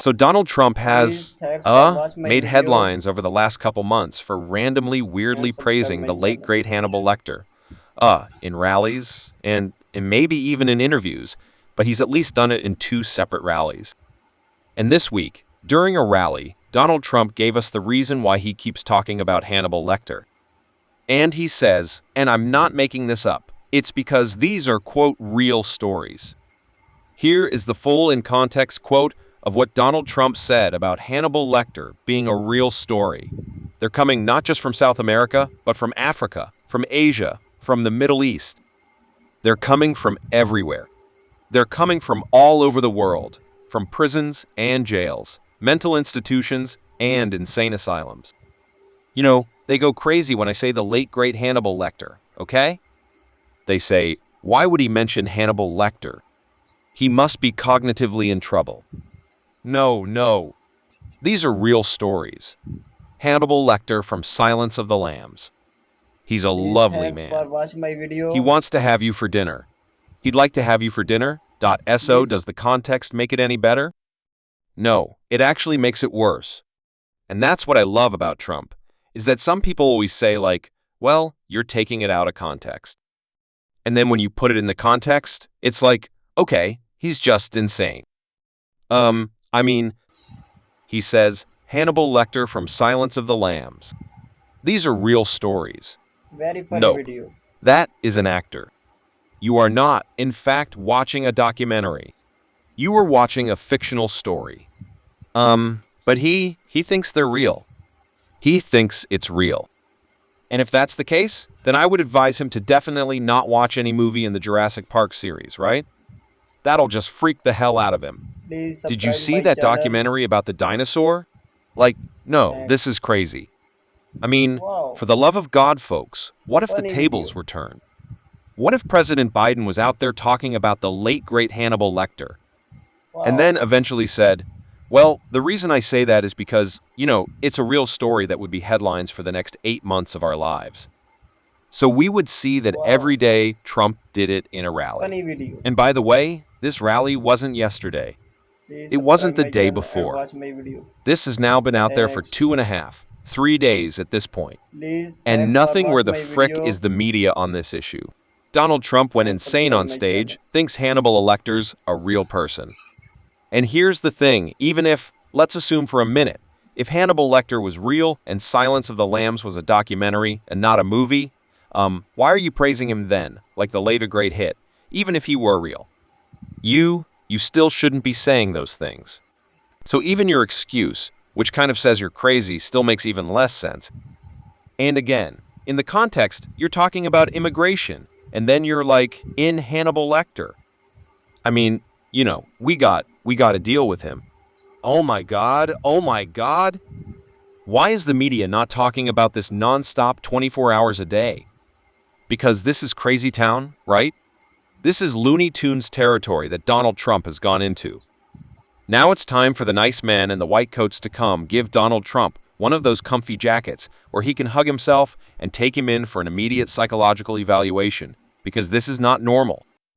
So Donald Trump has, Please thanks for watch my made video headlines over the last couple months for randomly, and weirdly subscribe praising my the late, channel. great Hannibal Lecter. In rallies and maybe even in interviews, but he's at least done it in two separate rallies. And this week, during a rally, Donald Trump gave us the reason why he keeps talking about Hannibal Lecter. And he says, and I'm not making this up, it's because these are, quote, real stories. Here is the full in context quote of what Donald Trump said about Hannibal Lecter being a real story. They're coming not just from South America, but from Africa, from Asia, from the Middle East. They're coming from everywhere. They're coming from all over the world, from prisons and jails, mental institutions and insane asylums. You know, they go crazy when I say the late great Hannibal Lecter, okay? They say, why would he mention Hannibal Lecter? He must be cognitively in trouble. No, no. These are real stories. Hannibal Lecter from Silence of the Lambs. He's a Please lovely thanks for man. watch my He video. wants to have you for dinner. He'd like to have you for dinner. So Please does the context make it any better? No, it actually makes it worse. And that's what I love about Trump, is that some people always say like, well, you're taking it out of context. And then when you put it in the context, it's like, okay, he's just insane. I mean, he says, Hannibal Lecter from Silence of the Lambs. These are real stories. very funny Nope, video. that is an actor. You are not, in fact, watching a documentary. You are watching a fictional story. But he thinks they're real. He thinks it's real. And if that's the case, then I would advise him to definitely not watch any movie in the Jurassic Park series, right? That'll just freak the hell out of him. Please Did you subscribe see my that channel. documentary about the dinosaur? Like, no, Thanks. this is crazy. I mean, Wow, for the love of God, folks, what if the funny video. tables were turned? What if President Biden was out there talking about the late great Hannibal Lecter, and Wow, then eventually said, well, the reason I say that is because, it's a real story that would be headlines for the next 8 months of our lives. So we would see that wow, every day Trump did it in a rally. funny video. And by the way, this rally wasn't yesterday. Please It subscribe wasn't the my day channel and before. watch my video. This has now been out there for Thanks. 2.5, 3 days at this point. Please And thanks for nothing where watch the my frick video is the media on this issue. Donald Trump went and insane subscribe on my channel. stage, thinks Hannibal Lecter's a real person. And here's the thing, even if, let's assume for a minute, if Hannibal Lecter was real and Silence of the Lambs was a documentary and not a movie, why are you praising him then, like the later great hit, even if he were real? You still shouldn't be saying those things. So even your excuse, which kind of says you're crazy, still makes even less sense. And again, in the context, you're talking about immigration, and then you're like, in Hannibal Lecter. I mean, we got to deal with him. Oh my God, oh my God. Why is the media not talking about this nonstop 24 hours a day? Because this is crazy town, right? This is Looney Tunes territory that Donald Trump has gone into. Now it's time for the nice man in the white coats to come give Donald Trump one of those comfy jackets where he can hug himself and take him in for an immediate psychological evaluation, because this is not normal.